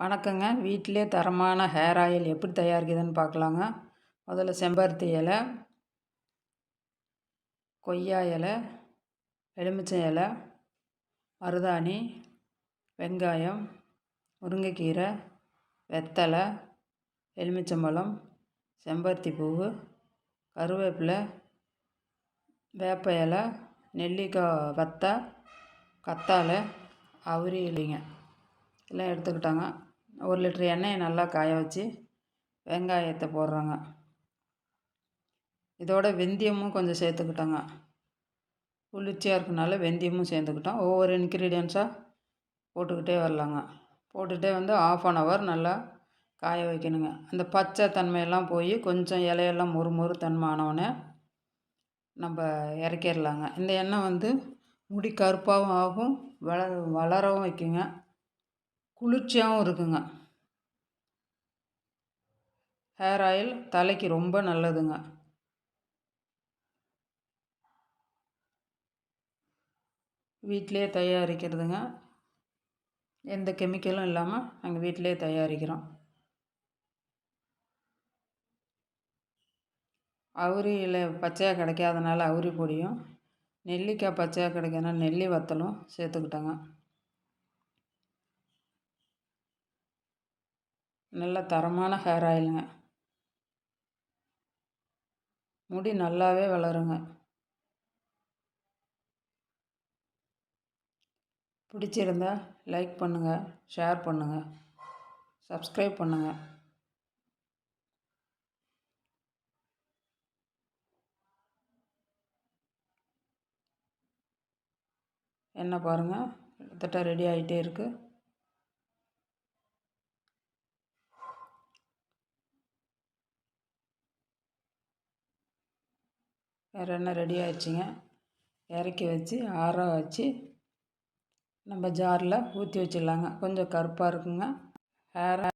வணக்கங்க. வீட்டிலே தரமான ஹேர் ஆயில் எப்படி தயாரிக்குதுன்னு பார்க்கலாங்க. முதல்ல செம்பருத்தி இலை, கொய்யா இலை, எலுமிச்சை இலை, மருதாணி, வெங்காயம், முருங்கைக்கீரை, வெத்தலை, எலுமிச்சம்பழம், செம்பருத்தி பூவு, கருவேப்பிலை, வேப்ப இலை, நெல்லிக்காய் வத்தா, கத்தாழை, அவுரி இலைங்க எல்லாம் எடுத்துக்கிட்டாங்க. 1 லிட்டர் எண்ணெயை நல்லா காய வச்சு வெங்காயத்தை போடுறாங்க. இதோட வெந்தயமும் கொஞ்சம் சேர்த்துக்கிட்டோங்க. குளிர்ச்சியாக இருக்கனால வெந்தயமும் சேர்த்துக்கிட்டோம். ஒவ்வொரு இன்க்ரீடியன்ஸாக போட்டுக்கிட்டே வரலாங்க. போட்டுகிட்டே வந்து 1/2 hour நல்லா காய வைக்கணுங்க. அந்த பச்சை தன்மையெல்லாம் போய் கொஞ்சம் இலையெல்லாம் மொறு தன்மை ஆனவுடனே நம்ம இறக்கிடலாங்க. இந்த எண்ணெய் வந்து முடி கருப்பாகவும் ஆகும், வளரவும் வைக்குங்க, குளிர்ச்சியாகவும் இருக்குங்க. ஹேர் ஆயில் தலைக்கு ரொம்ப நல்லதுங்க. வீட்டிலே தயாரிக்கிறதுங்க. எந்த கெமிக்கலும் இல்லாமல் நாங்கள் வீட்டிலே தயாரிக்கிறோம். அவுரி இலை பச்சையாக கிடைக்காதனால அவுரி பொடியும், நெல்லிக்காய் பச்சையாக கிடைக்காதனால நெல்லி வத்தலும் சேர்த்துக்கிட்டோங்க. நல்ல தரமான ஹேர் ஆயிலுங்க. முடி நல்லாவே வளருங்க. பிடிச்சிருந்தா லைக் பண்ணுங்கள், ஷேர் பண்ணுங்கள், சப்ஸ்கிரைப் பண்ணுங்கள். என்ன பாருங்கள், கிட்டத்தட்ட ரெடி ஆகிட்டே இருக்குது. வேறு என்ன ரெடி ஆகிடுச்சிங்க. இறக்கி வச்சு ஆற வச்சு நம்ம ஜாரில் ஊற்றி வச்சிடலாங்க. கொஞ்சம் கருப்பாக இருக்குங்க ஹேர்